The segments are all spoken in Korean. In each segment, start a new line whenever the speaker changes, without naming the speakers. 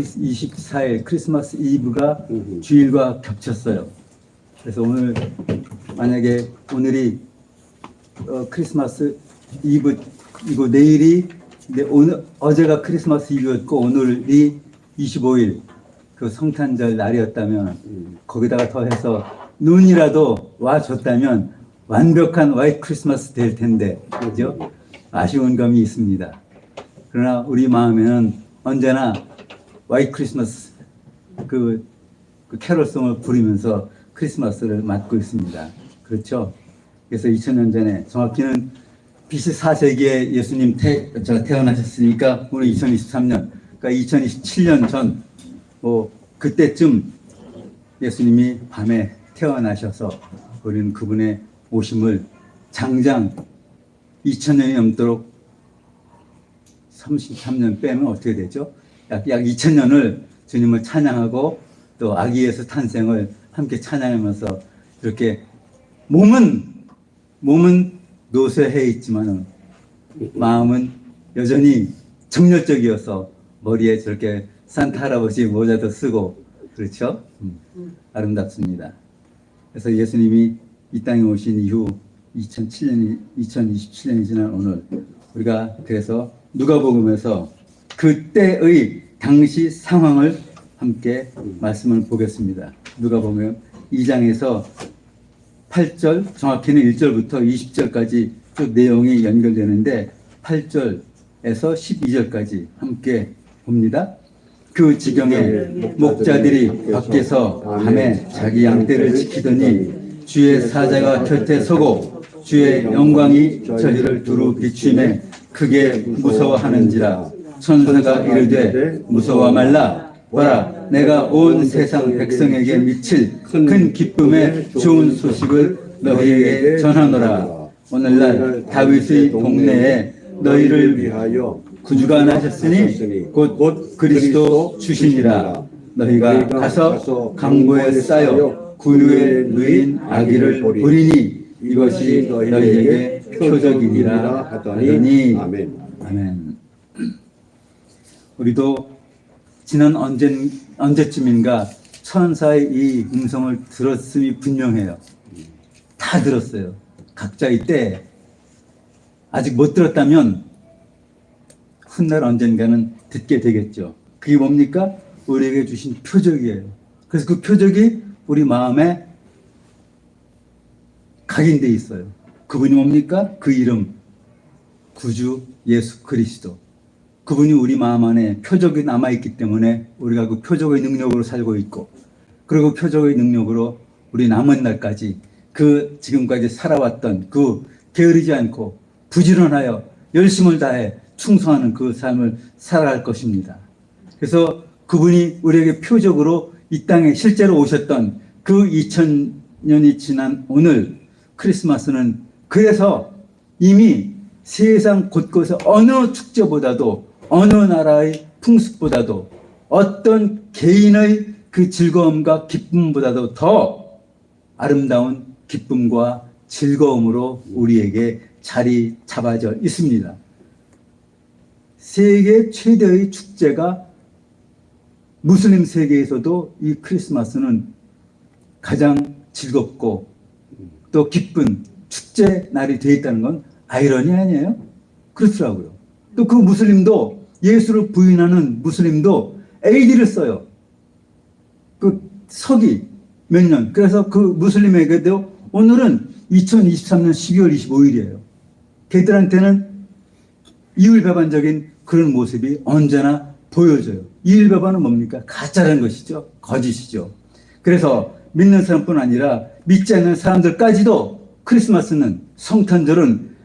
24일 크리스마스 이브가 주일과 겹쳤어요. 그래서 오늘 만약에 오늘이 크리스마스 이브이고 내일이 어제가 크리스마스 이브였고 오늘이 25일 그 성탄절 날이었다면 거기다가 더해서 눈이라도 와줬다면 완벽한 화이트 크리스마스 될 텐데, 그죠? 아쉬운 감이 있습니다. 그러나 우리 마음에는 언제나 화이트 크리스마스 그 캐롤송을 부르면서 크리스마스를 맞고 있습니다. 그렇죠? 그래서 2000년 전에 정확히는 BC 4세기에 예수님 태어나셨으니까 오늘 2023년, 그러니까 2027년 전 그때쯤 예수님이 밤에 태어나셔서 우리는 그분의 오심을 장장 2000년이 넘도록 33년 빼면 어떻게 되죠? 약 2000년을 주님을 찬양하고 또 아기 예수 탄생을 함께 찬양하면서 이렇게 몸은 노쇠해 있지만 마음은 여전히 정열적이어서 머리에 저렇게 산타 할아버지 모자도 쓰고, 그렇죠? 아름답습니다. 그래서 예수님이 이 땅에 오신 이후 2027년이 지난 오늘 우리가 그래서 누가복음에서 그때의 당시 상황을 함께 말씀을 보겠습니다. 누가복음 2장에서 8절, 정확히는 1절부터 20절까지 쭉 내용이 연결되는데 8절에서 12절까지 함께 봅니다. 그 지경에 목자들이 밖에서 밤에 자기 양떼를 지키더니 주의 사자가 곁에 서고 주의 영광이 저희를 두루 비추매 크게 무서워하는지라. 천사가 이르되 무서워 말라. 보라, 내가 온 세상 백성에게 미칠 큰 기쁨의 좋은 소식을 너희에게 전하노라. 오늘날 다윗의 동네에 너희를 위하여 구주가 나셨으니 곧 그리스도 주시니라. 너희가 가서 강보에 쌓여 구유에 누인 아기를 보리니 이것이 너희에게 표적이니라 하더니. 아멘. 우리도 지난 언제쯤인가 천사의 이 음성을 들었음이 분명해요. 다 들었어요. 각자의 때에. 아직 못 들었다면 훗날 언젠가는 듣게 되겠죠. 그게 뭡니까? 우리에게 주신 표적이에요. 그래서 그 표적이 우리 마음에 각인되어 있어요. 그분이 뭡니까? 그 이름, 구주 예수 그리스도. 그분이 우리 마음 안에 표적이 남아있기 때문에 우리가 그 표적의 능력으로 살고 있고, 그리고 표적의 능력으로 우리 남은 날까지 그 지금까지 살아왔던 그 게으르지 않고 부지런하여 열심을 다해 충성하는 그 삶을 살아갈 것입니다. 그래서 그분이 우리에게 표적으로 이 땅에 실제로 오셨던 그 2000년이 지난 오늘 크리스마스는 그래서 이미 세상 곳곳에 어느 축제보다도 어느 나라의 풍습보다도 어떤 개인의 그 즐거움과 기쁨보다도 더 아름다운 기쁨과 즐거움으로 우리에게 자리 잡아져 있습니다. 세계 최대의 축제가 무슬림 세계에서도 이 크리스마스는 가장 즐겁고 또 기쁜 축제 날이 되어 있다는 건 아이러니 아니에요? 그렇더라고요. 또 그 무슬림도 예수를 부인하는 무슬림도 AD를 써요. 그 서기 몇 년. 그래서 그 무슬림에게도 오늘은 2023년 12월 25일이에요. 걔들한테는 이율배반적인 그런 모습이 언제나 보여져요. 이율배반은 뭡니까? 가짜라는 것이죠. 거짓이죠. 그래서 믿는 사람뿐 아니라 믿지 않는 사람들까지도 크리스마스는, 성탄절은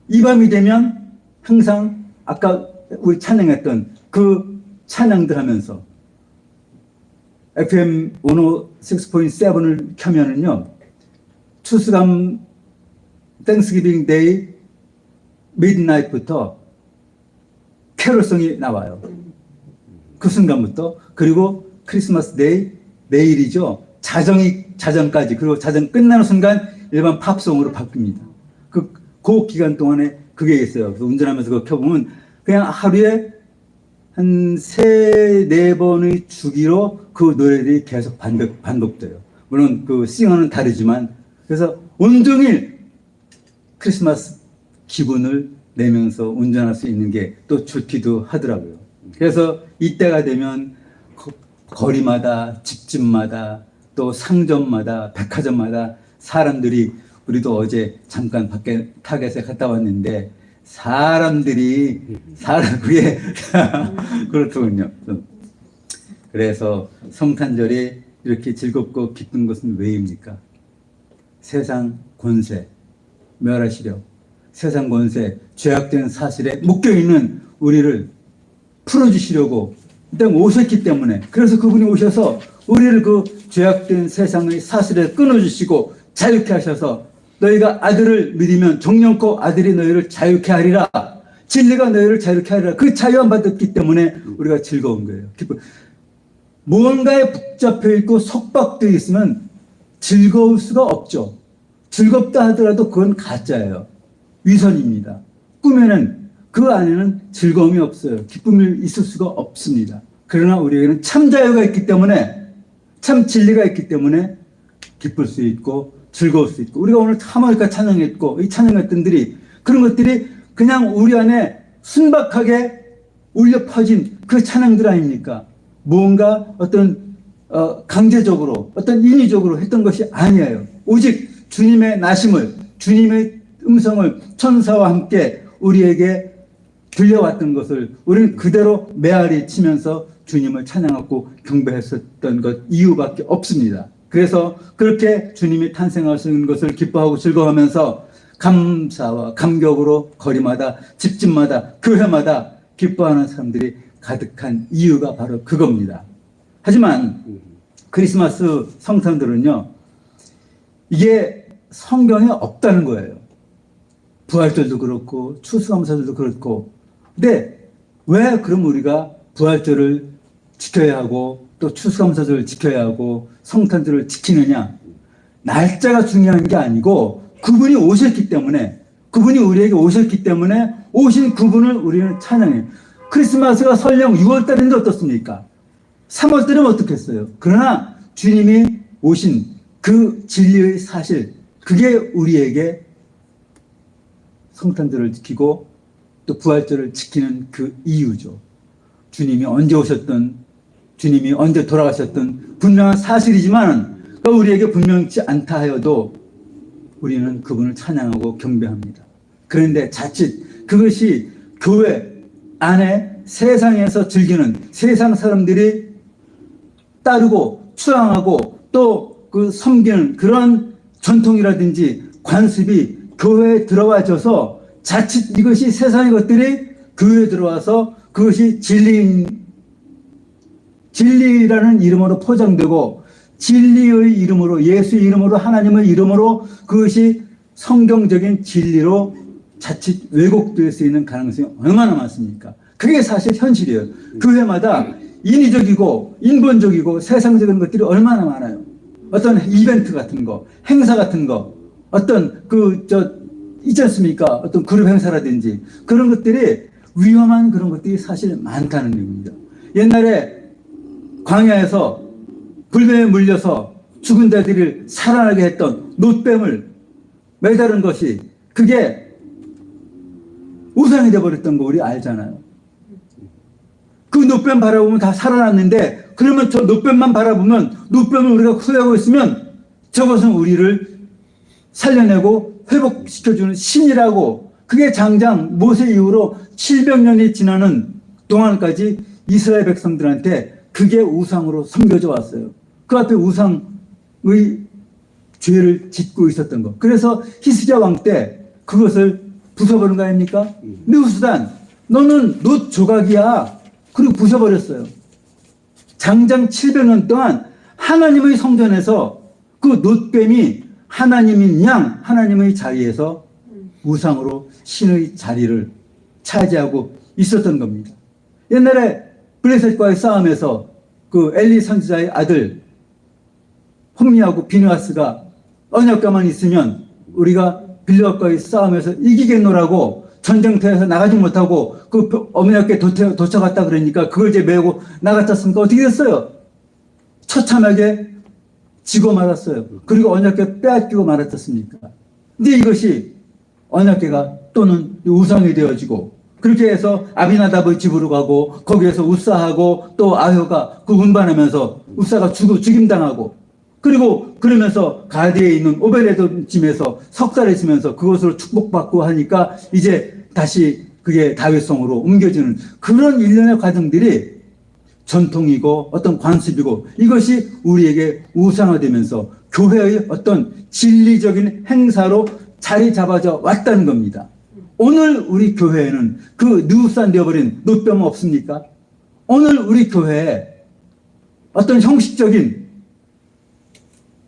이 밤이 되면 항상 아까 우리 찬양했던 그 찬양들 하면서 FM 106.7을 켜면은요, 추수감 땡스기빙 데이 미드나잇부터 캐롤송이 나와요. 그 순간부터. 그리고 크리스마스 데이 내일이죠. 자정까지, 그리고 자정 끝나는 순간 일반 팝송으로 바뀝니다. 그 기간 동안에 그게 있어요. 그래서 운전하면서 그거 켜보면 그냥 하루에 한 3-4번의 주기로 그 노래들이 계속 반복돼요. 물론 그 싱어는 다르지만, 그래서 온종일 크리스마스 기분을 내면서 운전할 수 있는 게 또 좋기도 하더라고요. 그래서 이때가 되면 거리마다, 집집마다, 또 상점마다, 백화점마다 사람들이, 우리도 어제 잠깐 밖에 타겟에 갔다 왔는데 사람들이 그게 그렇더군요. 그래서 성탄절이 이렇게 즐겁고 기쁜 것은 왜입니까? 세상 권세, 멸하시려, 세상 권세, 죄악된 사실에 묶여있는 우리를 풀어주시려고 일단 오셨기 때문에, 그래서 그분이 오셔서 우리를 그 죄악된 세상의 사슬에 끊어주시고 자유케 하셔서, 너희가 아들을 믿으면 정령코 아들이 너희를 자유케 하리라, 진리가 너희를 자유케 하리라, 그 자유함 받았기 때문에 우리가 즐거운 거예요. 무언가에 붙잡혀 있고 속박되어 있으면 즐거울 수가 없죠. 즐겁다 하더라도 그건 가짜예요. 위선입니다. 꿈에는, 그 안에는 즐거움이 없어요. 기쁨이 있을 수가 없습니다. 그러나 우리에게는 참 자유가 있기 때문에, 참 진리가 있기 때문에 기쁠 수 있고 즐거울 수 있고, 우리가 오늘 하모니카 찬양했고 이 찬양했던들이, 그런 것들이 그냥 우리 안에 순박하게 울려 퍼진 그 찬양들 아닙니까? 무언가 어떤 강제적으로, 어떤 인위적으로 했던 것이 아니에요. 오직 주님의 나심을, 주님의 음성을 천사와 함께 우리에게 들려왔던 것을 우리는 그대로 메아리 치면서 주님을 찬양하고 경배했었던 것 이유밖에 없습니다. 그래서 그렇게 주님이 탄생하시는 것을 기뻐하고 즐거워하면서 감사와 감격으로 거리마다, 집집마다, 교회마다 기뻐하는 사람들이 가득한 이유가 바로 그겁니다. 하지만 크리스마스 성탄들은요, 이게 성경에 없다는 거예요. 부활절도 그렇고 추수감사절도 그렇고. 근데 왜 그럼 우리가 부활절을 지켜야 하고 또 추수감사절을 지켜야 하고 성탄절을 지키느냐? 날짜가 중요한 게 아니고 그분이 오셨기 때문에, 그분이 우리에게 오셨기 때문에 오신 그분을 우리는 찬양해요. 크리스마스가 설령 6월달인데 어떻습니까? 3월달이면 어떻겠어요? 그러나 주님이 오신 그 진리의 사실, 그게 우리에게 성탄절을 지키고 또 부활절을 지키는 그 이유죠. 주님이 언제 오셨든, 주님이 언제 돌아가셨든 분명한 사실이지만 우리에게 분명치 않다 하여도 우리는 그분을 찬양하고 경배합니다. 그런데 자칫 그것이 교회 안에 세상에서 즐기는, 세상 사람들이 따르고 추앙하고 또 그 섬기는 그런 전통이라든지 관습이 교회에 들어와져서 자칫 이것이 세상의 것들이 교회에 들어와서 그것이 진리라는 이름으로 포장되고, 진리의 이름으로, 예수의 이름으로, 하나님의 이름으로 그것이 성경적인 진리로 자칫 왜곡될 수 있는 가능성이 얼마나 많습니까? 그게 사실 현실이에요. 교회마다 인위적이고 인본적이고 세상적인 것들이 얼마나 많아요. 어떤 이벤트 같은 거, 행사 같은 거, 어떤 있지 않습니까? 어떤 그룹 행사라든지 그런 것들이 위험한 그런 것들이 사실 많다는 얘기입니다. 옛날에 광야에서 불뱀에 물려서 죽은 자들을 살아나게 했던 놋뱀을 매다른 것이, 그게 우상이 되어버렸던 거 우리 알잖아요. 그 놋뱀 바라보면 다 살아났는데, 그러면 저 놋뱀만 바라보면, 놋뱀을 우리가 후회하고 있으면 저것은 우리를 살려내고 회복시켜주는 신이라고, 그게 장장 모세 이후로 700년이 지나는 동안까지 이스라엘 백성들한테 그게 우상으로 섬겨져 왔어요. 그 앞에 우상의 죄를 짓고 있었던 거. 그래서 히스기야 왕 때 그것을 부숴버린 거 아닙니까? 느후스단, 너는 놋 조각이야. 그리고 부숴버렸어요. 장장 700년 동안 하나님의 성전에서 그 놋뱀이 하나님인 양, 하나님의 자리에서 우상으로 신의 자리를 차지하고 있었던 겁니다. 옛날에 블레셋과의 싸움에서 그 엘리 선지자의 아들 홈리하고 비느하스가 언약가만 있으면 우리가 빌라과의 싸움에서 이기겠노라고 전쟁터에서 나가지 못하고 그 어머니께 도착했다 그러니까 그걸 이제 메고 나갔지 않습니까? 어떻게 됐어요? 처참하게 지고 말았어요. 그리고 언약궤 빼앗기고 말았지 않습니까? 근데 이것이 언약궤가 또는 우상이 되어지고 그렇게 해서 아비나답의 집으로 가고 거기에서 우사하고 또 아효가 그 운반하면서 우사가 죽임당하고 그리고 그러면서 가드에 있는 오벨에돔 집에서 석살을 치면서 그것으로 축복받고 하니까 이제 다시 그게 다윗성으로 옮겨지는 그런 일련의 과정들이 전통이고 어떤 관습이고 이것이 우리에게 우상화되면서 교회의 어떤 진리적인 행사로 자리 잡아져 왔다는 겁니다. 오늘 우리 교회에는 그 누산되어버린 노뼈가 없습니까? 오늘 우리 교회에 어떤 형식적인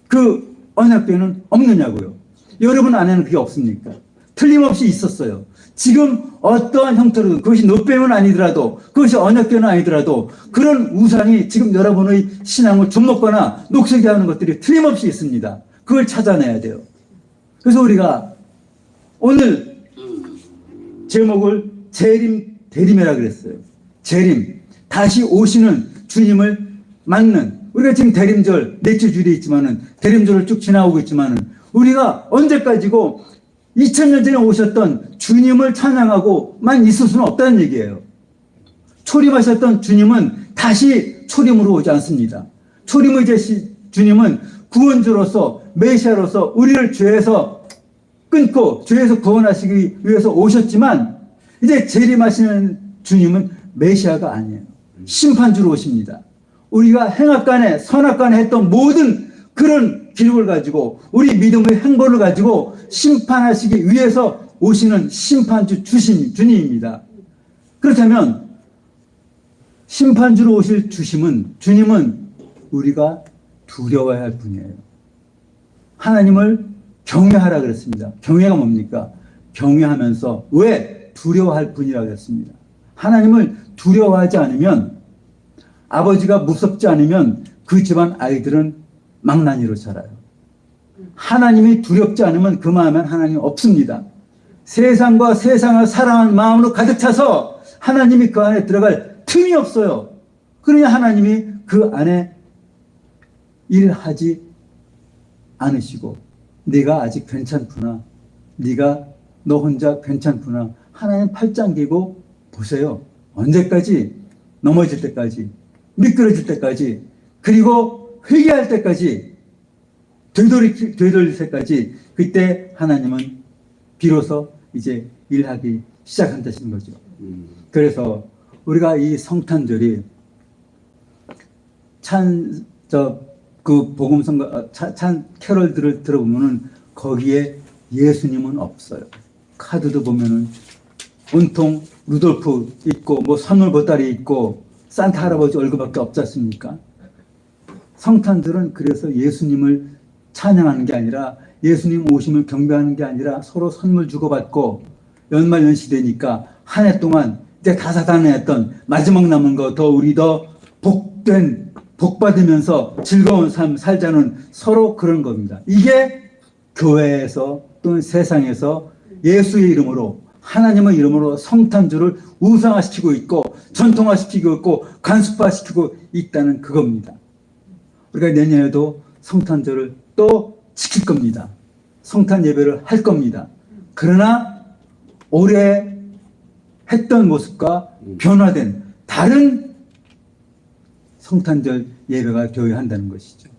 그 언약궤는 없느냐고요. 여러분 안에는 그게 없습니까? 틀림없이 있었어요. 지금 어떠한 형태로든 그것이 노뱀은 아니더라도 그것이 언약궤는 아니더라도 그런 우상이 지금 여러분의 신앙을 좀먹거나 녹슬게 하는 것들이 틀림없이 있습니다. 그걸 찾아내야 돼요. 그래서 우리가 오늘 제목을 재림 대림이라 그랬어요. 재림, 다시 오시는 주님을 맞는 우리가 지금 대림절 넷째 주일에 있지만은 대림절을 쭉 지나오고 있지만은 우리가 언제까지고 2000년 전에 오셨던 주님을 찬양하고만 있을 수는 없다는 얘기예요. 초림하셨던 주님은 다시 초림으로 오지 않습니다. 초림의 주님은 구원주로서 메시아로서 우리를 죄에서 끊고 죄에서 구원하시기 위해서 오셨지만 이제 재림하시는 주님은 메시아가 아니에요. 심판주로 오십니다. 우리가 행악간에 선악간에 했던 모든 그런 기록을 가지고 우리 믿음의 행보를 가지고 심판하시기 위해서 오시는 심판주 주님입니다. 그렇다면 심판주로 오실 주님은 우리가 두려워야 할 분이에요. 하나님을 경외하라 그랬습니다. 경외가 뭡니까? 경외하면서 왜 두려워할 분이라고 했습니다. 하나님을 두려워하지 않으면 아버지가 무섭지 않으면 그 집안 아이들은 망나니로 자라요. 하나님이 두렵지 않으면 그 마음엔 하나님 없습니다. 세상과 세상을 사랑하는 마음으로 가득 차서 하나님이 그 안에 들어갈 틈이 없어요. 그러니 하나님이 그 안에 일하지 않으시고 네가 아직 괜찮구나. 너 혼자 괜찮구나. 하나님 팔짱 끼고 보세요. 언제까지? 넘어질 때까지, 미끄러질 때까지, 그리고 회개할 때까지, 되돌릴 때까지 그때 하나님은 비로소 이제 일하기 시작한다는 거죠. 그래서 우리가 이 성탄절이 그 복음성가 찬 캐럴들을 들어보면은 거기에 예수님은 없어요. 카드도 보면은 온통 루돌프 있고 뭐 선물 보따리 있고 산타 할아버지 얼굴밖에 없지 않습니까? 성탄절은 그래서 예수님을 찬양하는 게 아니라 예수님 오심을 경배하는 게 아니라 서로 선물 주고받고 연말연시 되니까 한 해 동안 이제 다사다난했던 마지막 남은 거 더 우리 더 복 받으면서 즐거운 삶 살자는 서로 그런 겁니다. 이게 교회에서 또는 세상에서 예수의 이름으로 하나님의 이름으로 성탄절을 우상화시키고 있고 전통화시키고 있고 간습화시키고 있다는 그겁니다. 우리가 내년에도 성탄절을 또 지킬 겁니다. 성탄 예배를 할 겁니다. 그러나 올해 했던 모습과 변화된 다른 성탄절 예배가 되어야 한다는 것이죠.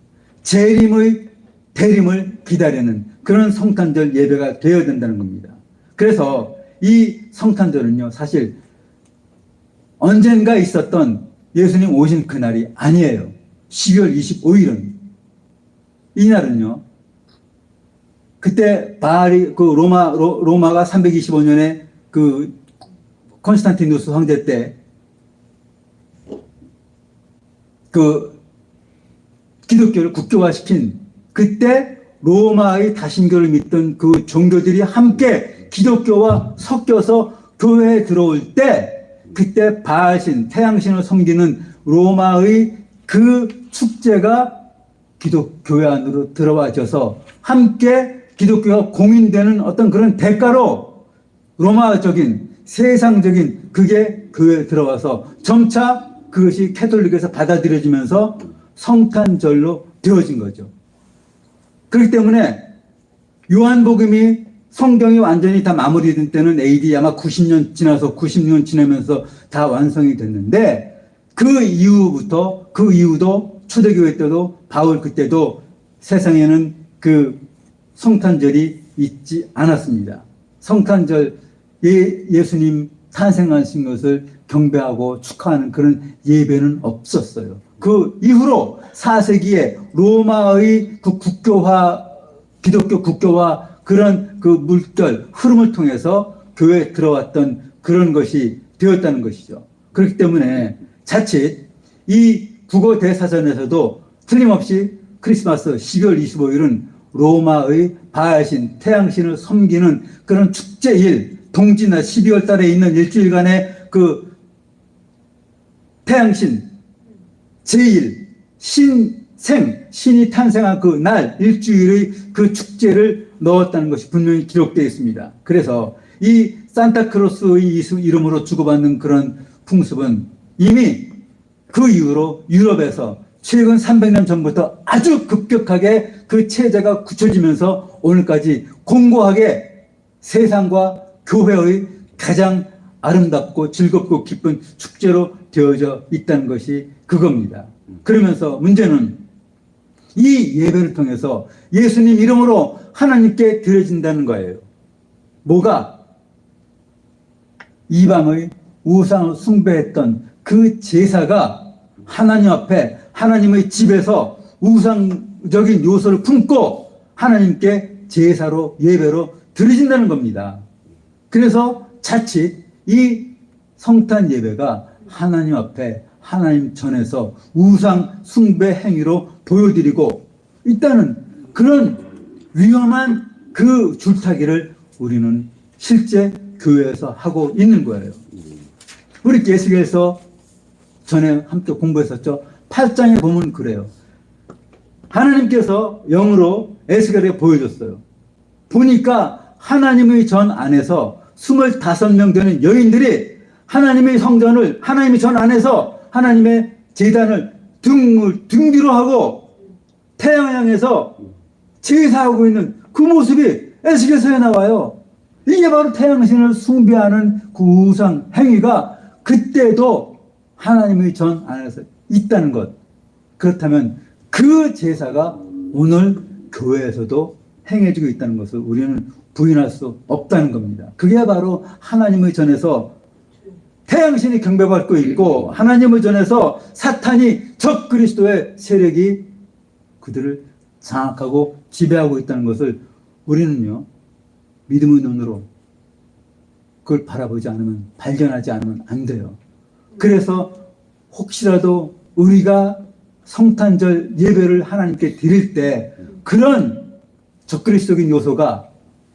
재림의 대림을 기다리는 그런 성탄절 예배가 되어야 된다는 겁니다. 그래서 이 성탄절은요, 사실 언젠가 있었던 예수님 오신 그날이 아니에요. 12월 25일은. 이날은요, 그때 바알이, 로마가 325년에 그 콘스탄티누스 황제 때 그 기독교를 국교화시킨 그때 로마의 다신교를 믿던 그 종교들이 함께 기독교와 섞여서 교회에 들어올 때 그때 바알신, 태양신을 섬기는 로마의 그 축제가 기독교회 안으로 들어와져서 함께 기독교가 공인되는 어떤 그런 대가로 로마적인 세상적인 그게 교회에 들어와서 점차 그것이 캐톨릭에서 받아들여지면서 성탄절로 되어진 거죠. 그렇기 때문에 요한복음이 성경이 완전히 다 마무리된 때는 AD 아마 90년 지나서 90년 지나면서 다 완성이 됐는데 그 이후도 초대교회 때도 바울 그때도 세상에는 그 성탄절이 있지 않았습니다. 성탄절 예수님 탄생하신 것을 경배하고 축하하는 그런 예배는 없었어요. 그 이후로 4세기에 로마의 그 국교화, 기독교 국교화 그런 그 물결, 흐름을 통해서 교회에 들어왔던 그런 것이 되었다는 것이죠. 그렇기 때문에 자칫 이 국어 대사전에서도 틀림없이 크리스마스 12월 25일은 로마의 바알신, 태양신을 섬기는 그런 축제일, 동지나 12월 달에 있는 일주일간의 그 태양신, 제일, 신이 탄생한 그 날, 일주일의 그 축제를 넣었다는 것이 분명히 기록되어 있습니다. 그래서 이 산타크로스의 이름으로 주고받는 그런 풍습은 이미 그 이후로 유럽에서 최근 300년 전부터 아주 급격하게 그 체제가 굳혀지면서 오늘까지 공고하게 세상과 교회의 가장 아름답고 즐겁고 기쁜 축제로 되어져 있다는 것이 그겁니다. 그러면서 문제는 이 예배를 통해서 예수님 이름으로 하나님께 드려진다는 거예요. 뭐가? 이방의 우상을 숭배했던 그 제사가 하나님 앞에 하나님의 집에서 우상적인 요소를 품고 하나님께 제사로 예배로 드려진다는 겁니다. 그래서 자칫 이 성탄 예배가 하나님 앞에 하나님 전에서 우상 숭배 행위로 보여드리고 있다는 그런 위험한 그 줄타기를 우리는 실제 교회에서 하고 있는 거예요. 우리 에스겔서 전에 함께 공부했었죠. 8장에 보면 그래요. 하나님께서 영으로 에스겔에 보여줬어요. 보니까 하나님의 전 안에서 25명 되는 여인들이 하나님의 성전을 하나님의 전 안에서 하나님의 제단을 등 뒤로 하고 태양을 향해서 제사하고 있는 그 모습이 에스겔서에 나와요. 이게 바로 태양신을 숭배하는 그 우상 행위가 그때도 하나님의 전 안에서 있다는 것. 그렇다면 그 제사가 오늘 교회에서도 행해지고 있다는 것을 우리는 부인할 수 없다는 겁니다. 그게 바로 하나님의 전에서 태양신이 경배받고 있고 하나님의 전에서 사탄이 적 그리스도의 세력이 그들을 장악하고 지배하고 있다는 것을 우리는요 믿음의 눈으로 그걸 바라보지 않으면 발견하지 않으면 안 돼요. 그래서 혹시라도 우리가 성탄절 예배를 하나님께 드릴 때 그런 적그리스도적인 요소가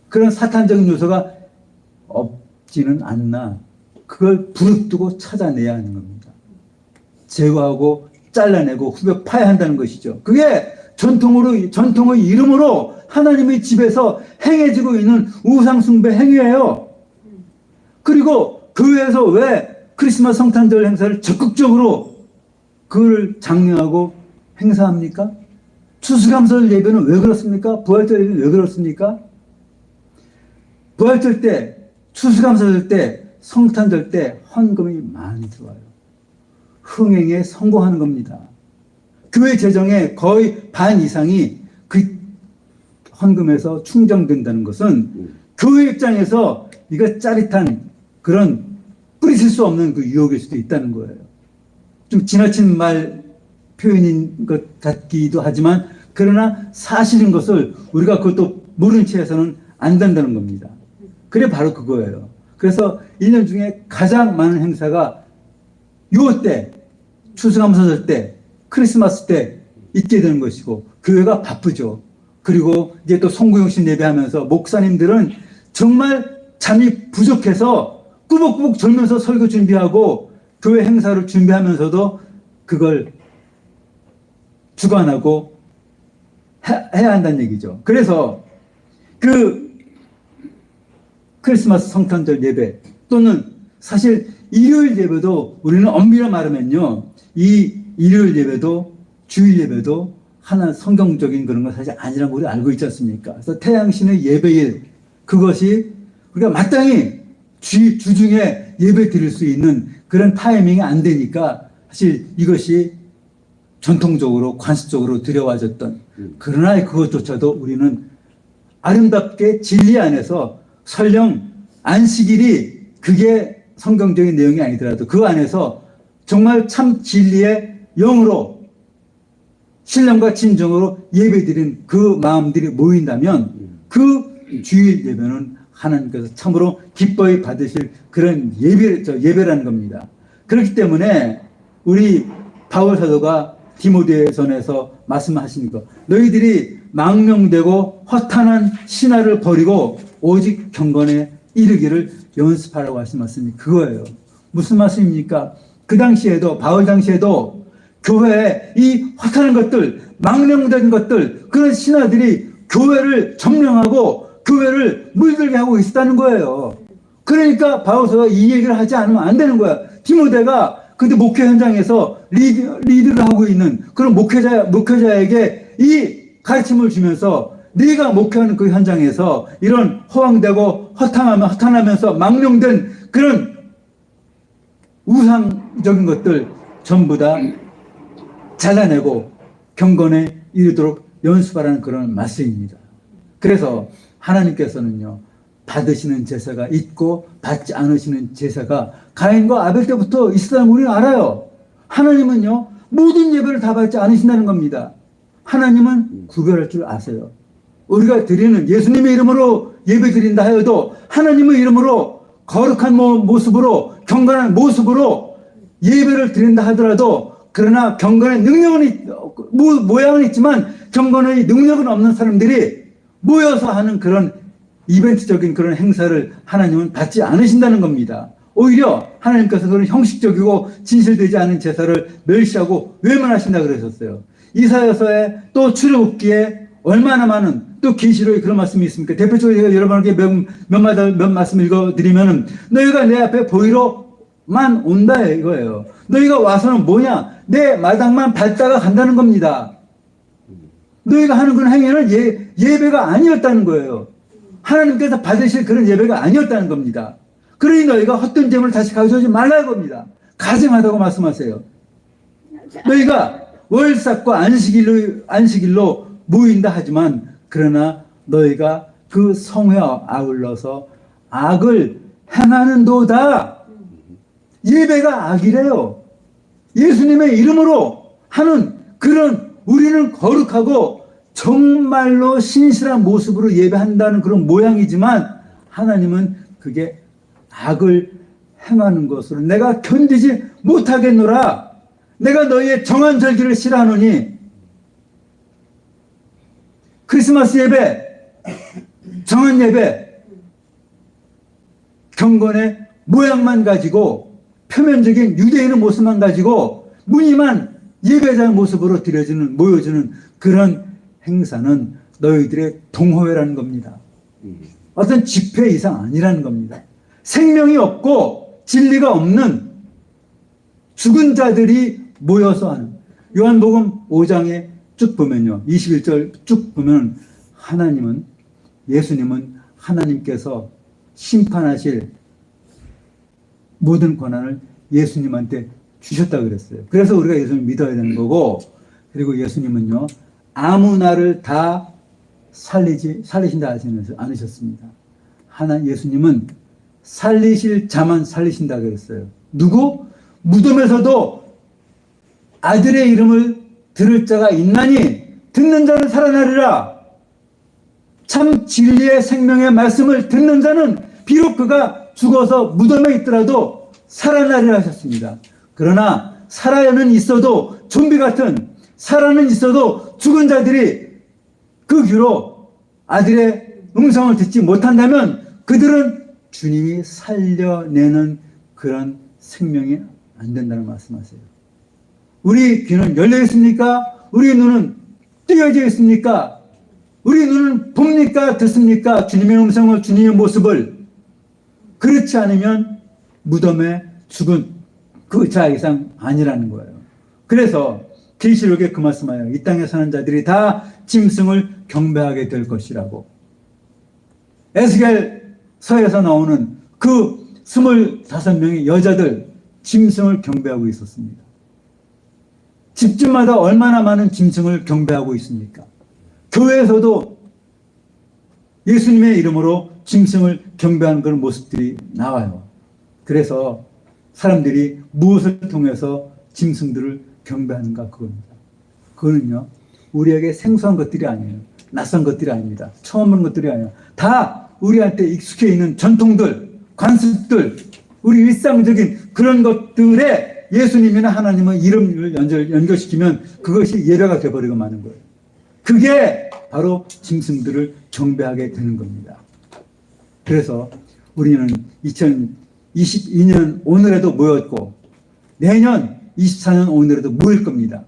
그런 사탄적인 요소가 없지는 않나 그걸 부릅뜨고 찾아내야 하는 겁니다. 제거하고 잘라내고 후벼 파야 한다는 것이죠. 그게 전통의 이름으로 하나님의 집에서 행해지고 있는 우상숭배 행위예요. 그리고 교회에서 왜 크리스마스 성탄절 행사를 적극적으로 그걸 장려하고 행사합니까? 추수감사절 예배는 왜 그렇습니까? 부활절 예배는 왜 그렇습니까? 부활절 때, 추수감사절 때, 성탄절 때 헌금이 많이 들어와요. 흥행에 성공하는 겁니다. 교회 재정의 거의 반 이상이 그 헌금에서 충정된다는 것은 교회 입장에서 이거 짜릿한 그런 뿌리칠 수 없는 그 유혹일 수도 있다는 거예요. 좀 지나친 말 표현인 것 같기도 하지만 그러나 사실인 것을 우리가 그것도 모른 채 해서는 안 된다는 겁니다. 그래 바로 그거예요. 그래서 1년 중에 가장 많은 행사가 요 때, 추수감사절 때, 크리스마스 때 있게 되는 것이고 교회가 바쁘죠. 그리고 이제 또 송구영신 예배하면서 목사님들은 정말 잠이 부족해서 꾸벅꾸벅 졸면서 설교 준비하고 교회 행사를 준비하면서도 그걸 주관하고 해야 한다는 얘기죠. 그래서 그 크리스마스 성탄절 예배 또는 사실 일요일 예배도 우리는 엄밀히 말하면요. 이 일요일 예배도 주일 예배도 하나 성경적인 그런 건 사실 아니라고 우리 알고 있지 않습니까? 그래서 태양신의 예배일 그것이 우리가 마땅히 주중에 예배 드릴 수 있는 그런 타이밍이 안 되니까 사실 이것이 전통적으로 관습적으로 들여와졌던 그러나 그것조차도 우리는 아름답게 진리 안에서 설령 안식일이 그게 성경적인 내용이 아니더라도 그 안에서 정말 참 진리의 영으로 신령과 진정으로 예배드린 그 마음들이 모인다면 그 주일 예배는 하나님께서 참으로 기뻐히 받으실 그런 예배라는 겁니다. 그렇기 때문에 우리 바울 사도가 디모데전에서 말씀하신 것, 너희들이 망령되고 허탄한 신화를 버리고 오직 경건에 이르기를 연습하라고 하신 말씀이 그거예요. 무슨 말씀입니까? 그 당시에도 바울 당시에도 교회에 이 허탄한 것들, 망령된 것들, 그런 신화들이 교회를 점령하고 교회를 물들게 하고 있었다는 거예요. 그러니까 바울서가 이 얘기를 하지 않으면 안 되는 거야. 디모데가 근데 목회 현장에서 리드를 하고 있는 그런 목회자에게 이 가르침을 주면서 네가 목회하는 그 현장에서 이런 허황되고 허탄하면서 망령된 그런 우상적인 것들 전부 다 잘라내고 경건에 이르도록 연습하라는 그런 말씀입니다. 그래서 하나님께서는요, 받으시는 제사가 있고 받지 않으시는 제사가 가인과 아벨 때부터 있었다는 걸 우리는 알아요. 하나님은요, 모든 예배를 다 받지 않으신다는 겁니다. 하나님은 구별할 줄 아세요. 우리가 드리는 예수님의 이름으로 예배 드린다 하여도 하나님의 이름으로 거룩한 모습으로 경건한 모습으로 예배를 드린다 하더라도 그러나 경건의 능력은 모양은 있지만 경건의 능력은 없는 사람들이 모여서 하는 그런 이벤트적인 그런 행사를 하나님은 받지 않으신다는 겁니다. 오히려 하나님께서 그런 형식적이고 진실되지 않은 제사를 멸시하고 외면하신다 그러셨어요. 이사야서에 또 출애굽기에 얼마나 많은 또 계시록에 그런 말씀이 있습니까? 대표적으로 제가 여러분에게 몇 말씀 읽어드리면은 너희가 내 앞에 보이러만 온다 이거예요. 너희가 와서는 뭐냐? 내 마당만 밟다가 간다는 겁니다. 너희가 하는 그런 행위는 예배가 아니었다는 거예요. 하나님께서 받으실 그런 예배가 아니었다는 겁니다. 그러니 너희가 헛된 재물을 다시 가져오지 말라는 겁니다. 가증하다고 말씀하세요. 너희가 월삭과 안식일로 모인다 하지만 그러나 너희가 그 성회와 아울러서 악을 행하는도다. 예배가 악이래요. 예수님의 이름으로 하는 그런 우리는 거룩하고 정말로 신실한 모습으로 예배한다는 그런 모양이지만 하나님은 그게 악을 행하는 것으로 내가 견디지 못하겠노라. 내가 너희의 정한 절기를 싫어하노니. 크리스마스 예배, 정한 예배, 경건의 모양만 가지고 표면적인 유대인의 모습만 가지고 무늬만 예배자의 모습으로 모여주는 그런 행사는 너희들의 동호회라는 겁니다. 어떤 집회 이상 아니라는 겁니다. 생명이 없고 진리가 없는 죽은 자들이 모여서 하는 요한복음 5장에 쭉 보면요. 21절 쭉 보면 예수님은 하나님께서 심판하실 모든 권한을 예수님한테 주셨다 그랬어요. 그래서 우리가 예수님을 믿어야 되는 거고, 그리고 예수님은요, 아무나를 다 살리신다 하지 않으셨습니다. 예수님은 살리실 자만 살리신다 그랬어요. 누구? 무덤에서도 아들의 이름을 들을 자가 있나니 듣는 자는 살아나리라. 참 진리의 생명의 말씀을 듣는 자는 비록 그가 죽어서 무덤에 있더라도 살아나리라 하셨습니다. 그러나 살아는 있어도 좀비 같은 살아는 있어도 죽은 자들이 그 귀로 아들의 음성을 듣지 못한다면 그들은 주님이 살려내는 그런 생명이 안 된다는 말씀하세요. 우리 귀는 열려 있습니까? 우리 눈은 뜨여져 있습니까? 우리 눈은 봅니까? 듣습니까? 주님의 음성을, 주님의 모습을. 그렇지 않으면 무덤에 죽은 그 자 이상 아니라는 거예요. 그래서 계시록에 그 말씀하여 이 땅에 사는 자들이 다 짐승을 경배하게 될 것이라고. 에스겔서에서 나오는 그 25명의 여자들 짐승을 경배하고 있었습니다. 집집마다 얼마나 많은 짐승을 경배하고 있습니까? 교회에서도 예수님의 이름으로 짐승을 경배하는 그런 모습들이 나와요. 그래서 사람들이 무엇을 통해서 짐승들을 경배하는가 그겁니다. 그거는요, 우리에게 생소한 것들이 아니에요. 낯선 것들이 아닙니다. 처음 보는 것들이 아니에요. 다 우리한테 익숙해 있는 전통들, 관습들, 우리 일상적인 그런 것들에 예수님이나 하나님의 이름을 연결시키면 그것이 예배가 되어버리고 마는 거예요. 그게 바로 짐승들을 경배하게 되는 겁니다. 그래서 우리는 2022년 오늘에도 모였고 내년 24년 오늘에도 모일 겁니다.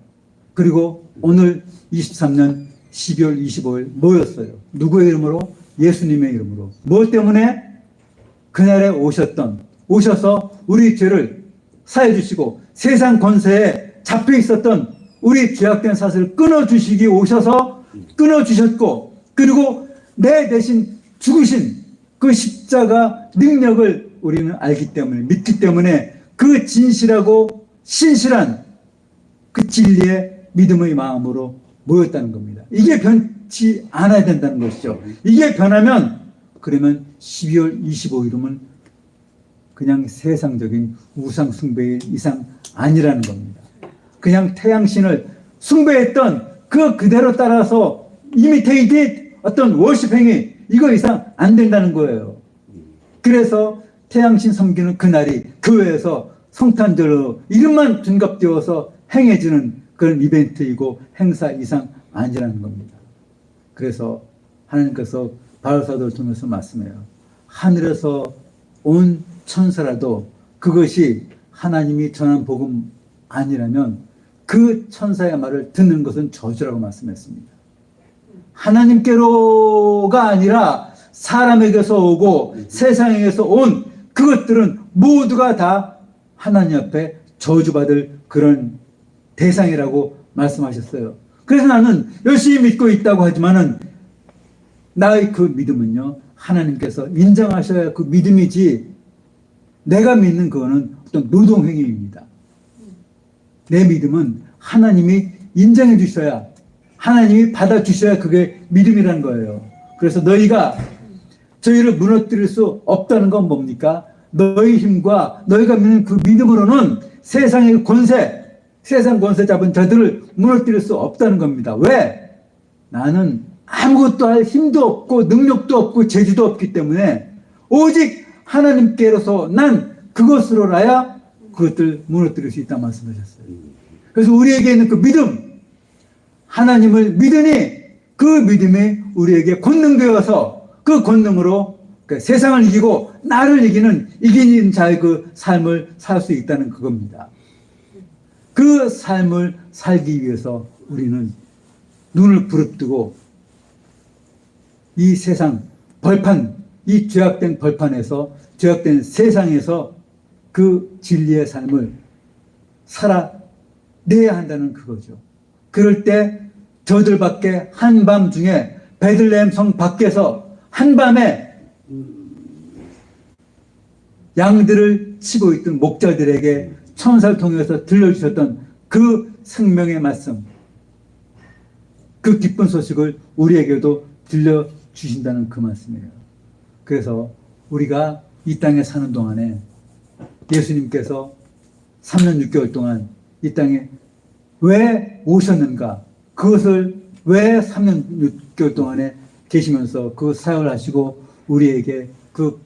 그리고 오늘 23년 12월 25일 모였어요. 누구의 이름으로? 예수님의 이름으로. 무엇 때문에? 그날에 오셔서 우리 죄를 사해 주시고 세상 권세에 잡혀 있었던 우리 죄악된 사슬을 끊어주시기 오셔서 끊어주셨고, 그리고 내 대신 죽으신 그 십자가 능력을 우리는 알기 때문에, 믿기 때문에 그 진실하고 신실한 그 진리의 믿음의 마음으로 모였다는 겁니다. 이게 변치 않아야 된다는 것이죠. 이게 변하면 그러면 12월 25일은 그냥 세상적인 우상 숭배 이상 아니라는 겁니다. 그냥 태양신을 숭배했던 그 그대로 따라서 이미테이트 어떤 워십 행위 이거 이상 안 된다는 거예요. 그래서 태양신 섬기는 그날이 교회에서 성탄절로 이름만 둔갑되어서 행해지는 그런 이벤트이고 행사 이상 아니라는 겁니다. 그래서 하나님께서 바울사도를 통해서 말씀해요. 하늘에서 온 천사라도 그것이 하나님이 전한 복음 아니라면 그 천사의 말을 듣는 것은 저주라고 말씀했습니다. 하나님께로가 아니라 사람에게서 오고 세상에게서 온 그것들은 모두가 다 하나님 앞에 저주받을 그런 대상이라고 말씀하셨어요. 그래서 나는 열심히 믿고 있다고 하지만은 나의 그 믿음은요, 하나님께서 인정하셔야 할 그 믿음이지, 내가 믿는 그거는 어떤 노동행위입니다. 내 믿음은 하나님이 인정해 주셔야, 하나님이 받아주셔야 그게 믿음이라는 거예요. 그래서 너희가 저희를 무너뜨릴 수 없다는 건 뭡니까? 너희 힘과 너희가 믿는 그 믿음으로는 세상의 권세, 세상 권세 잡은 자들을 무너뜨릴 수 없다는 겁니다. 왜? 나는 아무것도 할 힘도 없고 능력도 없고 재주도 없기 때문에 오직 하나님께로서 난 그것으로라야 그것들 무너뜨릴 수 있다 말씀하셨어요. 그래서 우리에게 있는 그 믿음, 하나님을 믿으니 그 믿음이 우리에게 권능되어서 그 권능으로 세상을 이기고 나를 이기는 자의 그 삶을 살 수 있다는 그겁니다. 그 삶을 살기 위해서 우리는 눈을 부릅뜨고 이 세상 벌판, 이 죄악된 벌판에서, 죄악된 세상에서 그 진리의 삶을 살아내야 한다는 그거죠. 그럴 때 저들밖에 한밤중에 베들레헴 성 밖에서 한밤에 양들을 치고 있던 목자들에게 천사를 통해서 들려주셨던 그 생명의 말씀, 그 기쁜 소식을 우리에게도 들려주신다는 그 말씀이에요. 그래서 우리가 이 땅에 사는 동안에 예수님께서 3년 6개월 동안 이 땅에 왜 오셨는가, 그것을 왜 3년 6개월 동안에 계시면서 그 사역을 하시고 우리에게 그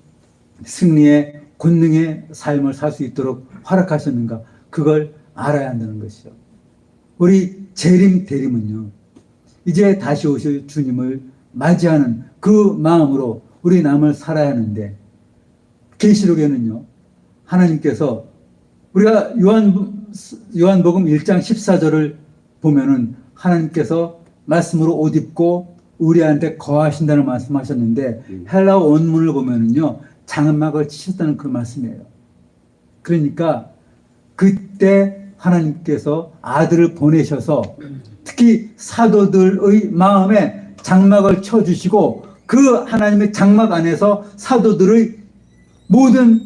승리의 권능의 삶을 살 수 있도록 허락하셨는가, 그걸 알아야 한다는 것이죠. 우리 재림 대림은요, 이제 다시 오실 주님을 맞이하는 그 마음으로 우리 남을 살아야 하는데, 계시록에는요, 하나님께서 우리가 요한복음 1장 14절을 보면은 하나님께서 말씀으로 옷 입고 우리한테 거하신다는 말씀하셨는데, 헬라어 원문을 보면은요, 장막을 치셨다는 그 말씀이에요. 그러니까 그때 하나님께서 아들을 보내셔서 특히 사도들의 마음에 장막을 쳐주시고 그 하나님의 장막 안에서 사도들의 모든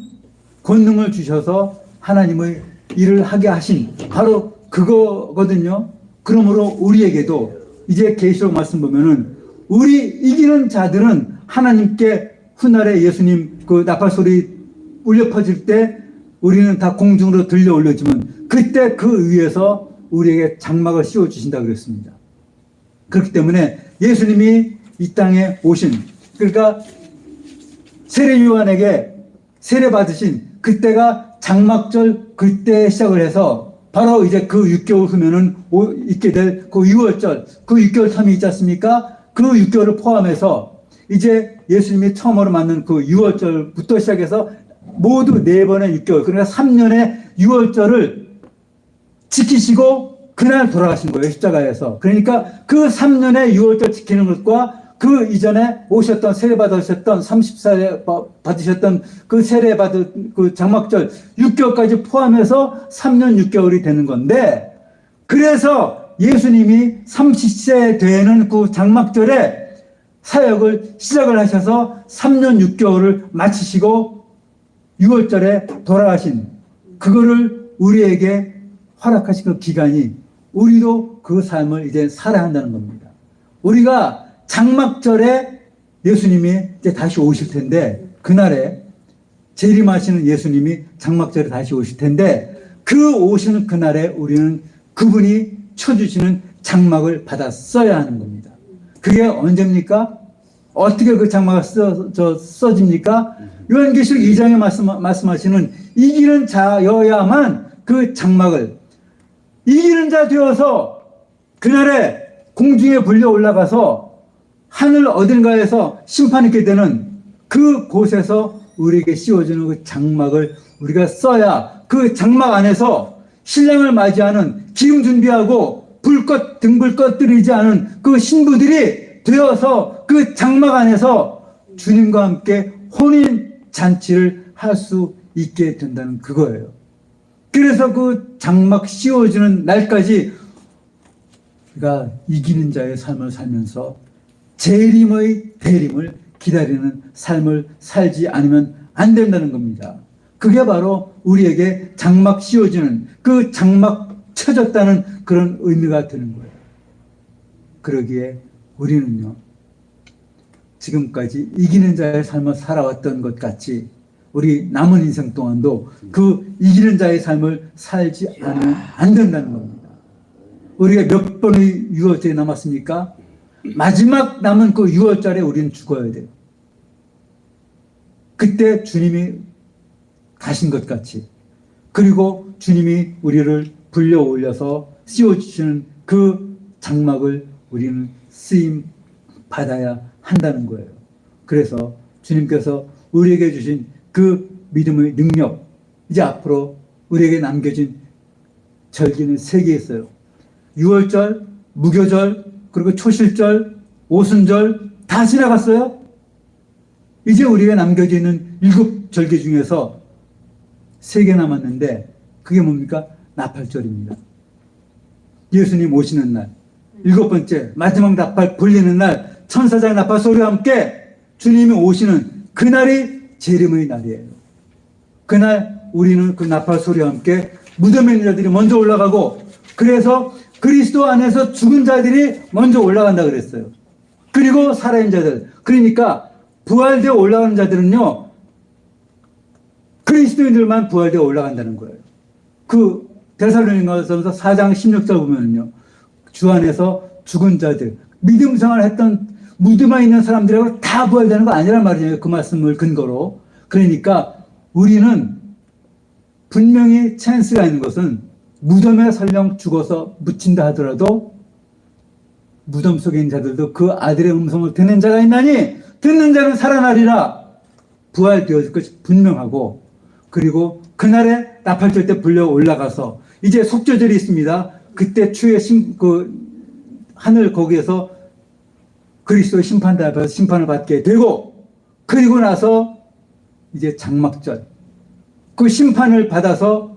권능을 주셔서 하나님의 일을 하게 하신 바로 그거거든요. 그러므로 우리에게도 이제 계시록 말씀 보면은 우리 이기는 자들은 하나님께 훗날에 예수님 그 나팔 소리 울려 퍼질 때 우리는 다 공중으로 들려 올려지면 그때 그 위에서 우리에게 장막을 씌워 주신다 그랬습니다. 그렇기 때문에 예수님이 이 땅에 오신, 그러니까 세례 요한에게 세례 받으신 그때가 장막절 그때 시작을 해서 바로 이제 그 6개월 후면은 있게 될 그 6월절, 그 6개월 텀이 있지 않습니까? 그 6개월을 포함해서 이제 예수님이 처음으로 맞는 그 6월절부터 시작해서 모두 4번의 6개월, 그러니까 3년의 6월절을 지키시고 그날 돌아가신 거예요, 십자가에서. 그러니까 그 3년의 6월절 지키는 것과 그 이전에 오셨던 세례 받으셨던 30살에 받으셨던 그 세례 받은 그 장막절 6개월까지 포함해서 3년 6개월이 되는 건데, 그래서 예수님이 30세 되는 그 장막절에 사역을 시작을 하셔서 3년 6개월을 마치시고 6월절에 돌아가신 그거를 우리에게 허락하신 그 기간이 우리도 그 삶을 이제 살아야 한다는 겁니다. 우리가 장막절에 예수님이 이제 다시 오실 텐데, 그날에 재림하시는 예수님이 장막절에 다시 오실 텐데, 그 오시는 그날에 우리는 그분이 쳐주시는 장막을 받아 써야 하는 겁니다. 그게 언제입니까? 어떻게 그 장막을 써집니까? 요한계시록 2장에 말씀하시는 이기는 자여야만 그 장막을, 이기는 자 되어서 그날에 공중에 불려 올라가서 하늘 어딘가에서 심판하게 되는 그 곳에서 우리에게 씌워주는 그 장막을 우리가 써야 그 장막 안에서 신랑을 맞이하는 기름 준비하고 불꽃 등불 꺼뜨리지 않은 그 신부들이 되어서 그 장막 안에서 주님과 함께 혼인 잔치를 할 수 있게 된다는 그거예요. 그래서 그 장막 씌워주는 날까지 우리가 이기는 자의 삶을 살면서 재림의 대림을 기다리는 삶을 살지 않으면 안 된다는 겁니다. 그게 바로 우리에게 장막 씌워주는 그 장막 쳐졌다는 그런 의미가 되는 거예요. 그러기에 우리는요, 지금까지 이기는 자의 삶을 살아왔던 것 같이 우리 남은 인생 동안도 그 이기는 자의 삶을 살지 않으면 안 된다는 겁니다. 우리가 몇 번의 6월절이 남았습니까? 마지막 남은 그 6월절에 우리는 죽어야 돼요. 그때 주님이 가신 것 같이, 그리고 주님이 우리를 불려 올려서 씌워주시는 그 장막을 우리는 쓰임 받아야 한다는 거예요. 그래서 주님께서 우리에게 주신 그 믿음의 능력, 이제 앞으로 우리에게 남겨진 절기는 3개 있어요. 6월절, 무교절, 그리고 초실절, 오순절 다 지나갔어요. 이제 우리가 남겨져 있는 7절기 중에서 3개 남았는데 그게 뭡니까? 나팔절입니다. 예수님 오시는 날, 7번째 마지막 나팔 불리는 날, 천사장 나팔 소리와 함께 주님이 오시는 그날이 재림의 날이에요. 그날 우리는 그 나팔 소리와 함께 무덤에 있는 자들이 먼저 올라가고, 그래서 그리스도 안에서 죽은 자들이 먼저 올라간다 그랬어요. 그리고 살아있는 자들, 그러니까 부활되어 올라가는 자들은요, 그리스도인들만 부활되어 올라간다는 거예요. 그 데살로니가서 4장 16절 보면요, 주 안에서 죽은 자들, 믿음 생활을 했던 무덤에 있는 사람들하고 다 부활되는 거 아니란 말이에요. 그 말씀을 근거로. 그러니까 우리는 분명히 찬스가 있는 것은 무덤에 설령 죽어서 묻힌다 하더라도 무덤 속에 있는 자들도 그 아들의 음성을 듣는 자가 있나니 듣는 자는 살아나리라. 부활되어질 것이 분명하고, 그리고 그날에 나팔절 때 불려 올라가서 이제 속죄절이 있습니다. 그때 추후에 하늘 거기에서 그리스도의 심판대 앞에서 심판을 받게 되고, 그리고 나서 이제 장막절, 그 심판을 받아서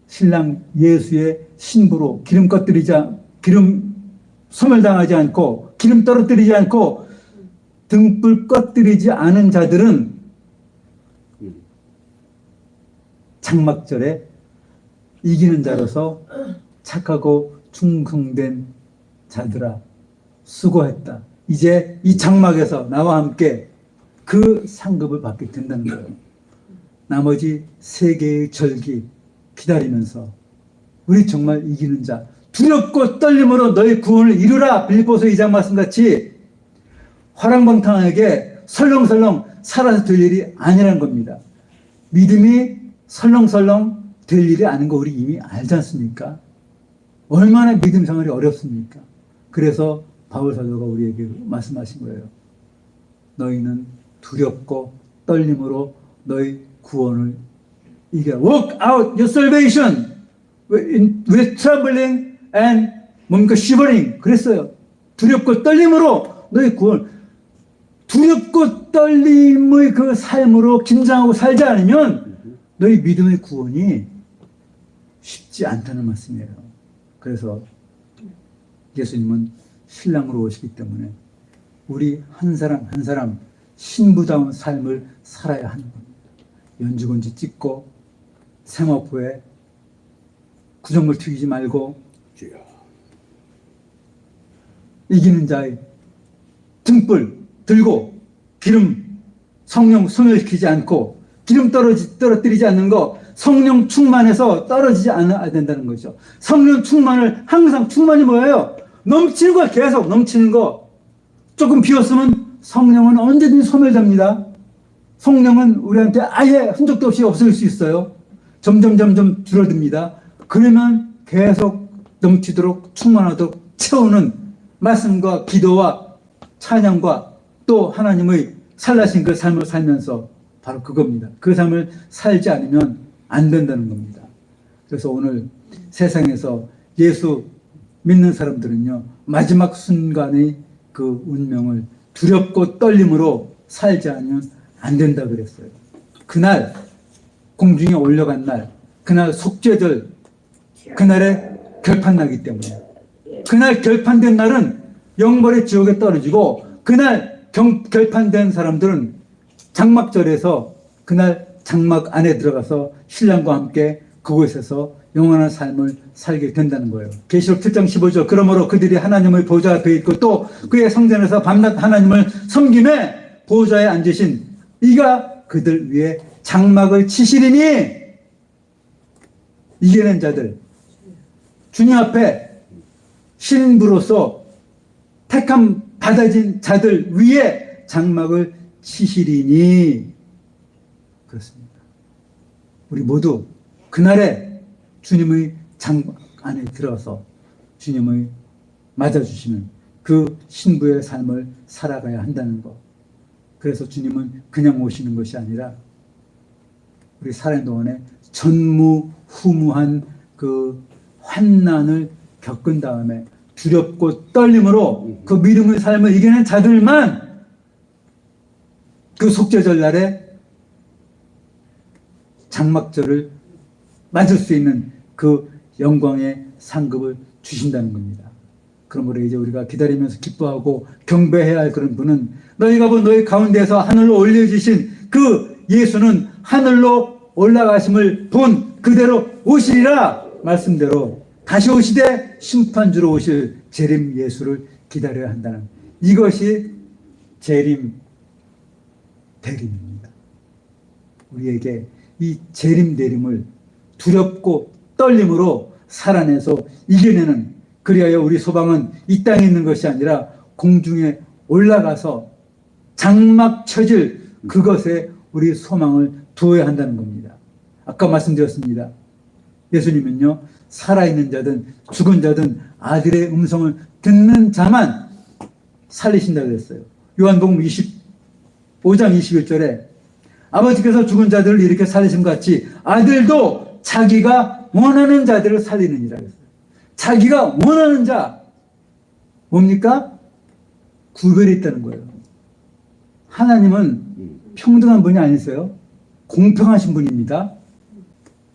신랑 예수의 신부로 기름 소멸당하지 않고 기름 떨어뜨리지 않고 등불 꺼뜨리지 않은 자들은 장막절에 이기는 자로서 착하고 충성된 자들아 수고했다. 이제 이 장막에서 나와 함께 그 상급을 받게 된다는 거예요. 나머지 세 개의 절기 기다리면서 우리 정말 이기는 자, 두렵고 떨림으로 너의 구원을 이루라. 빌립보서 2장 말씀같이 화랑방탕하게 설렁설렁 살아서 될 일이 아니라는 겁니다. 믿음이 설렁설렁 될 일이 아닌 거 우리 이미 알지 않습니까? 얼마나 믿음 생활이 어렵습니까? 그래서 바울 사도가 우리에게 말씀하신 거예요. 너희는 두렵고 떨림으로 너희 구원을 이겨. Work out your salvation with trembling and 뭔가 shivering. 그랬어요. 두렵고 떨림으로 너희 구원. 두렵고 떨림의 그 삶으로 긴장하고 살지 않으면 너희 믿음의 구원이 쉽지 않다는 말씀이에요. 그래서 예수님은 신랑으로 오시기 때문에 우리 한 사람 한 사람 신부다운 삶을 살아야 하는 겁니다. 연주건지 찍고 세마포에 구정물 튀기지 말고 이기는 자의 등불 들고 기름 성령 소멸시키지 않고 기름 떨어뜨리지 않는 거 성령 충만해서 떨어지지 않아야 된다는 거죠. 성령 충만을 항상 충만이 뭐예요? 넘치는 거 계속 넘치는 거. 조금 비었으면 성령은 언제든지 소멸됩니다. 성령은 우리한테 아예 흔적도 없이 없어질 수 있어요. 점점 줄어듭니다. 그러면 계속 넘치도록 충만하도록 채우는 말씀과 기도와 찬양과 또 하나님의 살라신 그 삶을 살면서 바로 그겁니다. 그 삶을 살지 않으면 안 된다는 겁니다. 그래서 오늘 세상에서 예수 믿는 사람들은요, 마지막 순간의 그 운명을 두렵고 떨림으로 살지 않으면 안 된다 그랬어요. 그날 공중에 올려간 날, 그날 속죄절, 그날에 결판나기 때문에 그날 결판된 날은 영벌의 지옥에 떨어지고 그날 결판된 사람들은 장막절에서 그날 장막 안에 들어가서 신랑과 함께 그곳에서 영원한 삶을 살게 된다는 거예요. 계시록 7장 15절 그러므로 그들이 하나님의 보좌 앞에 있고 또 그의 성전에서 밤낮 하나님을 섬김에 보좌에 앉으신 이가 그들 위에 장막을 치시리니 이기는 자들 주님 앞에 신부로서 택함 받아진 자들 위에 장막을 치시리니 그렇습니다. 우리 모두 그날에 주님의 장막 안에 들어서 주님의 맞아주시는 그 신부의 삶을 살아가야 한다는 것. 그래서 주님은 그냥 오시는 것이 아니라 우리 살아있는 동안에 전무후무한 그 환난을 겪은 다음에 두렵고 떨림으로 그 믿음의 삶을 이기는 자들만 그 속죄절 날에 장막절을 맞을 수 있는 그 영광의 상급을 주신다는 겁니다. 그러므로 이제 우리가 기다리면서 기뻐하고 경배해야 할 그런 분은 너희가 본 너희 가운데서 하늘로 올려주신 그 예수는 하늘로 올라가심을 본 그대로 오시리라 말씀대로 다시 오시되 심판주로 오실 재림 예수를 기다려야 한다는 이것이 재림 대림입니다. 우리에게 이 재림 대림을 두렵고 떨림으로 살아내서 이겨내는 그리하여 우리 소망은 이 땅에 있는 것이 아니라 공중에 올라가서 장막 쳐질 그것에 우리 소망을 두어야 한다는 겁니다. 아까 말씀드렸습니다. 예수님은요 살아있는 자든 죽은 자든 아들의 음성을 듣는 자만 살리신다고 했어요. 요한복음 25장 21절에 아버지께서 죽은 자들을 이렇게 살리신 것 같이 아들도 자기가 원하는 자들을 살리느니라 했어요. 자기가 원하는 자 뭡니까? 구별이 있다는 거예요. 하나님은 평등한 분이 아니세요. 공평하신 분입니다.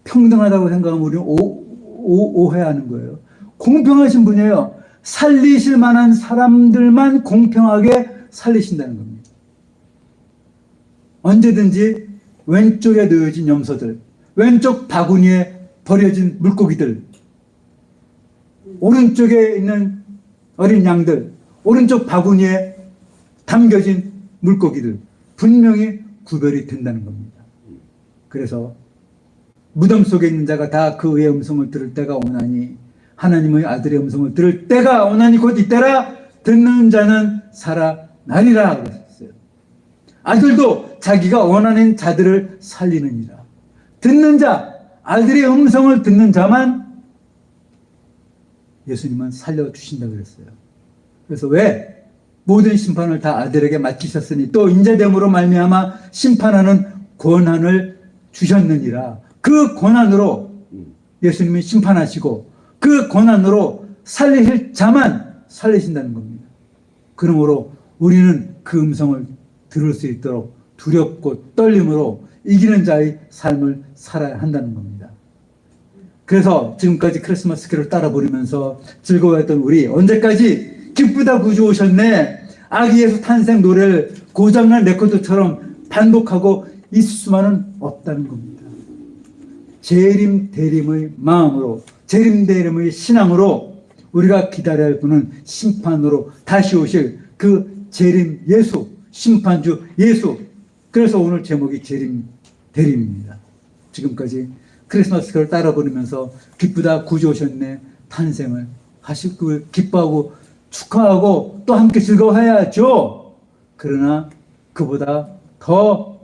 평등하다고 생각하면 우리는 오해하는 거예요. 공평하신 분이에요. 살리실 만한 사람들만 공평하게 살리신다는 겁니다. 언제든지 왼쪽에 놓여진 염소들, 왼쪽 바구니에 버려진 물고기들, 오른쪽에 있는 어린 양들, 오른쪽 바구니에 담겨진 물고기들, 분명히 구별이 된다는 겁니다. 그래서 무덤 속에 있는 자가 다 그의 음성을 들을 때가 오나니, 하나님의 아들의 음성을 들을 때가 오나니 곧 이때라. 듣는 자는 살아나리라 그랬어요. 아들도 자기가 원하는 자들을 살리느니라. 듣는 자, 아들의 음성을 듣는 자만 예수님은 살려주신다 그랬어요. 그래서 왜 모든 심판을 다 아들에게 맡기셨으니 또 인자됨으로 말미암아 심판하는 권한을 주셨느니라. 그 권한으로 예수님이 심판하시고 그 권한으로 살리실 자만 살리신다는 겁니다. 그러므로 우리는 그 음성을 들을 수 있도록 두렵고 떨림으로 이기는 자의 삶을 살아야 한다는 겁니다. 그래서 지금까지 크리스마스 기를 따라 부르면서 즐거워했던 우리, 언제까지 기쁘다 구주 오셨네, 아기 예수 탄생 노래를 고장난 레코드처럼 반복하고 있을 수만은 없다는 겁니다. 재림 대림의 마음으로, 재림 대림의 신앙으로 우리가 기다려야 할 분은 심판으로 다시 오실 그 재림 예수, 심판주 예수. 그래서 오늘 제목이 재림 대림입니다. 지금까지 크리스마스를 따라 부르면서 기쁘다 구주 오셨네 탄생을 하시고 기뻐하고 축하하고 또 함께 즐거워해야죠. 그러나 그보다 더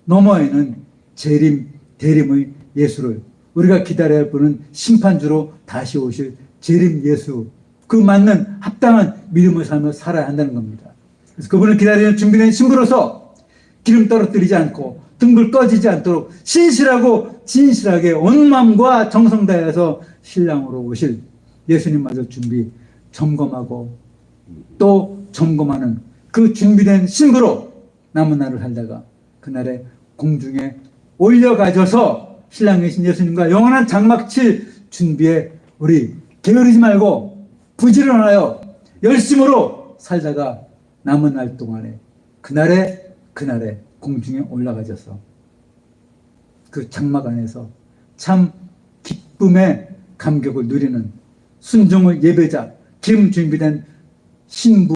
너머에는 재림 대림의 예수를, 우리가 기다려야 할 분은 심판주로 다시 오실 재림 예수, 그 맞는 합당한 믿음의 삶을 살아야 한다는 겁니다. 그래서 그분을 기다리는 준비된 신부로서 기름 떨어뜨리지 않고 등불 꺼지지 않도록 신실하고 진실하게 온 마음과 정성 다해서 신랑으로 오실 예수님마저 준비 점검하고 또 점검하는 그 준비된 신부로 남은 날을 살다가 그날에 공중에 올려가져서 신랑이신 예수님과 영원한 장막 칠 준비에 우리 게으르지 말고 부지런하여 열심으로 살다가 남은 날 동안에 그날에 공중에 올라가져서 그 장막 안에서 참 기쁨의 감격을 누리는 순종의 예배자, 기름 준비된 신부